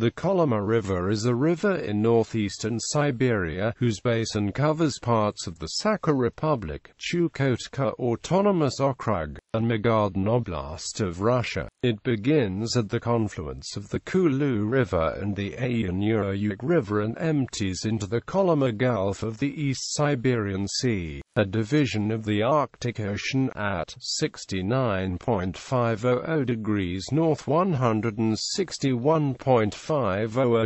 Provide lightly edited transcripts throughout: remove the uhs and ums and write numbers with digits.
The Kolyma River is a river in northeastern Siberia, whose basin covers parts of the Sakha Republic, Chukotka Autonomous Okrug, and Magadan Oblast of Russia. It begins at the confluence of the Kulu River and the Ayan Yuryakh River and empties into the Kolyma Gulf of the East Siberian Sea, a division of the Arctic Ocean, at 69.500 degrees north, 161.500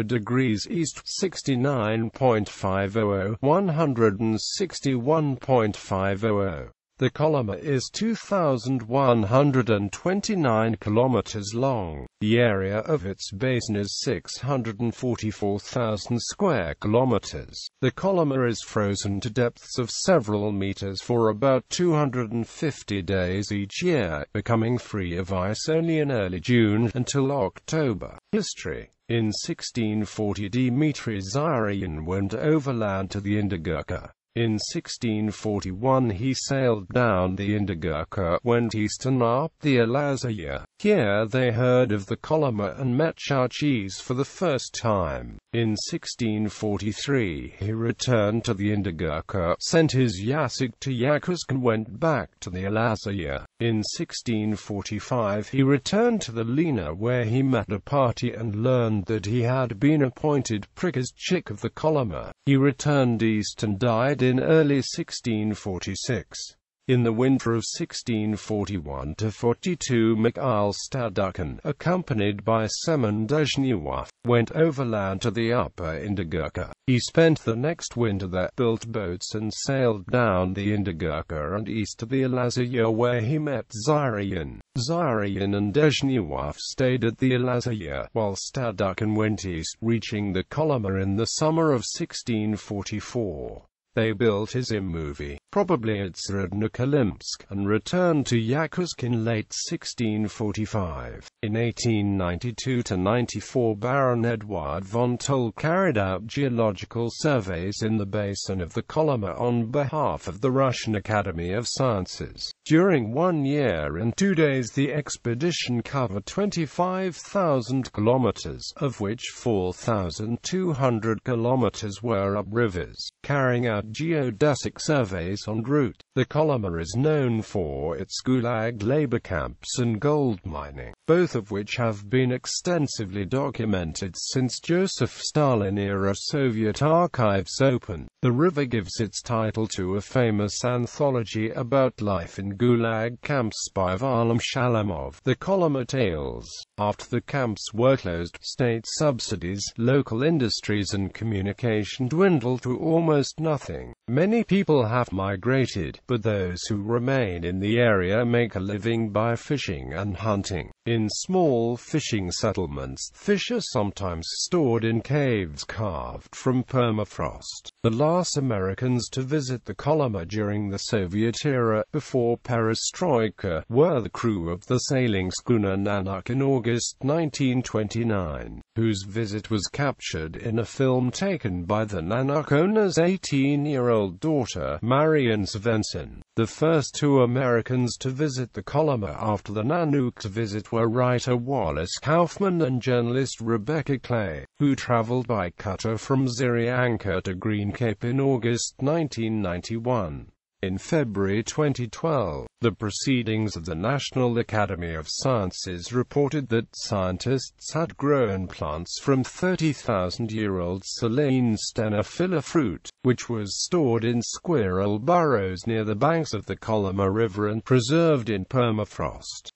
degrees east, 69.500, 161.500. The Kolyma is 2,129 kilometers long. The area of its basin is 644,000 square kilometers. The Kolyma is frozen to depths of several meters for about 250 days each year, becoming free of ice only in early June until October. History. In 1640, Dmitry Zarin went overland to the Indigirka. In 1641 he sailed down the Indigirka, went east and up the Alazaya. Here they heard of the Kolyma and met Churchies for the first time. In 1643 he returned to the Indigirka, sent his Yasyk to Yakutsk and went back to the Alazaya. In 1645 he returned to the Lena, where he met a party and learned that he had been appointed Prikazchik of the Kolyma. He returned east and died in early 1646. In the winter of 1641–42 Mikhail Stadukin, accompanied by Semyon Dezhnyov, went overland to the upper Indigirka. He spent the next winter there, built boats and sailed down the Indigirka and east to the Alazaya, where he met Zarin. Zarin and Dezhnyov stayed at the Alazaya, while Stadukin went east, reaching the Kolyma in the summer of 1644. They built his movie, probably at Srednokolimsk, and returned to Yakutsk in late 1645. In 1892–94 Baron Eduard von Toll carried out geological surveys in the basin of the Kolyma on behalf of the Russian Academy of Sciences. During 1 year and 2 days the expedition covered 25,000 kilometers, of which 4,200 kilometers were up rivers, carrying out geodesic surveys en route. The Kolyma is known for its gulag labor camps and gold mining, both of which have been extensively documented since Joseph Stalin-era Soviet archives opened. The river gives its title to a famous anthology about life in gulag camps by Varlam Shalamov, The Kolyma Tales. After the camps were closed, state subsidies, local industries and communication dwindled to almost nothing. Many people have migrated, but those who remain in the area make a living by fishing and hunting. In small fishing settlements, fish are sometimes stored in caves carved from permafrost. The last Americans to visit the Kolyma during the Soviet era, before perestroika, were the crew of the sailing schooner Nanak in August 1929, whose visit was captured in a film taken by the Nanak owner's 18-year-old daughter, Marian Svensson. The first 2 Americans to visit the Kolyma after the Nanuk's visit were writer Wallace Kaufman and journalist Rebecca Clay, who traveled by cutter from Zyryanka to Green Cape in August 1991. In February 2012, the Proceedings of the National Academy of Sciences reported that scientists had grown plants from 30,000-year-old Silene stenophylla fruit, which was stored in squirrel burrows near the banks of the Kolyma River and preserved in permafrost.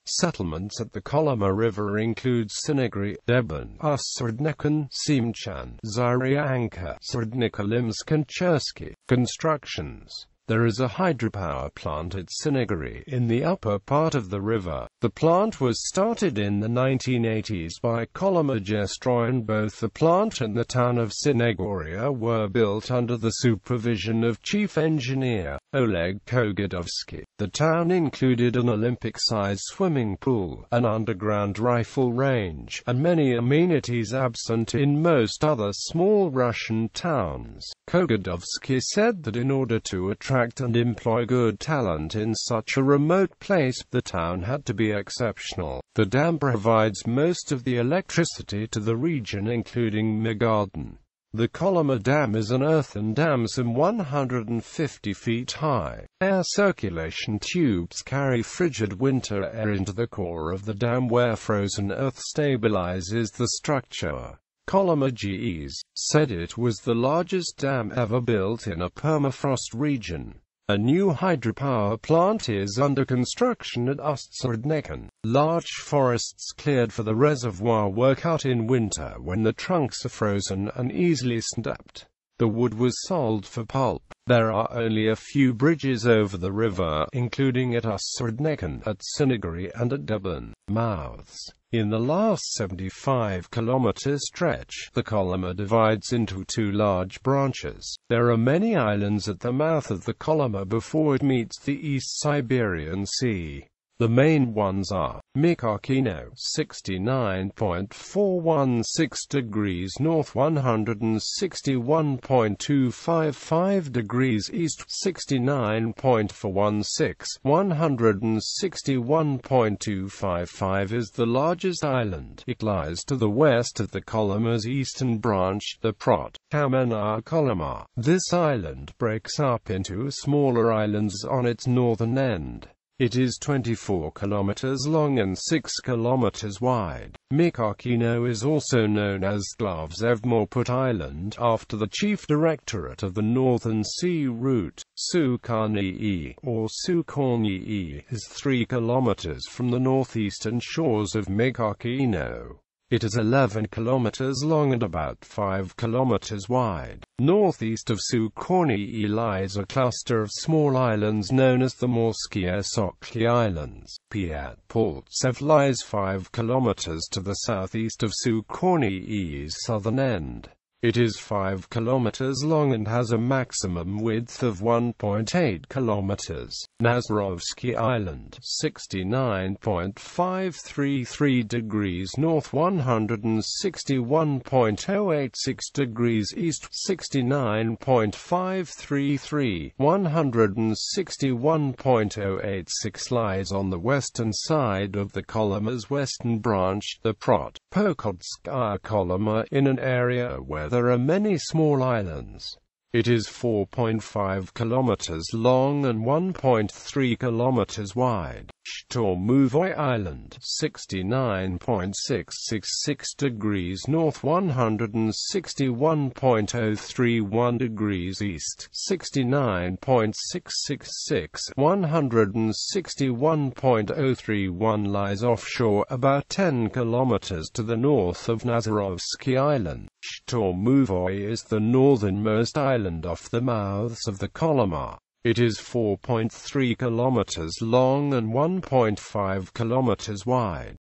Settlements at the Kolyma River include Sinigry, Debon, Srednikan, Simchan, Zyryanka, Srednikolimsk and Chersky. Constructions. There is a hydropower plant at Sinigry, in the upper part of the river. The plant was started in the 1980s by Kolyma Gestroy, and both the plant and the town of Sinigorya were built under the supervision of Chief Engineer Oleg Kogadovsky. The town included an Olympic-sized swimming pool, an underground rifle range, and many amenities absent in most other small Russian towns. Kogadovsky said that in order to attract and employ good talent in such a remote place, the town had to be exceptional. The dam provides most of the electricity to the region, including Magadan. The Kolyma Dam is an earthen dam some 150 feet high. Air circulation tubes carry frigid winter air into the core of the dam, where frozen earth stabilizes the structure. Kolyma GEs said it was the largest dam ever built in a permafrost region. A new hydropower plant is under construction at Oxonhutch. Large forests cleared for the reservoir were cut in winter when the trunks are frozen and easily snapped. The wood was sold for pulp. There are only a few bridges over the river, including at Oxonhutch, at Sinigary, and at Dublin mouths. In the last 75-kilometer stretch, the Kolyma divides into two large branches. There are many islands at the mouth of the Kolyma before it meets the East Siberian Sea. The main ones are Mikakino, 69.416 degrees north, 161.255 degrees east, 69.416, 161.255 is the largest island. It lies to the west of the Kolyma's eastern branch, the Kamena Kolyma. This island breaks up into smaller islands on its northern end. It is 24 kilometers long and 6 kilometers wide. Mikakino is also known as Glavzevmorput Island, after the chief directorate of the Northern Sea Route. Sukhani or Sukhorny is 3 kilometers from the northeastern shores of Mikakino. It is 11 kilometers long and about 5 kilometers wide. Northeast of Sukhorny lies a cluster of small islands known as the Morskie Sokhly Islands. Pyatpoltsev lies 5 kilometers to the southeast of Sukhorny's southern end. It is 5 kilometers long and has a maximum width of 1.8 kilometers. Nazarovsky Island, 69.533 degrees north, 161.086 degrees east, 69.533, 161.086 lies on the western side of the Kolyma's western branch, the Pokodskaya Kolyma, in an area where there are many small islands. It is 4.5 kilometers long and 1.3 kilometers wide. Shtormovoy Island, 69.666 degrees north, 161.031 degrees east, 69.666, 161.031 lies offshore, about 10 kilometers to the north of Nazarovsky Island. Shtormovoy is the northernmost island off the mouths of the Kolyma. It is 4.3 kilometers long and 1.5 kilometers wide.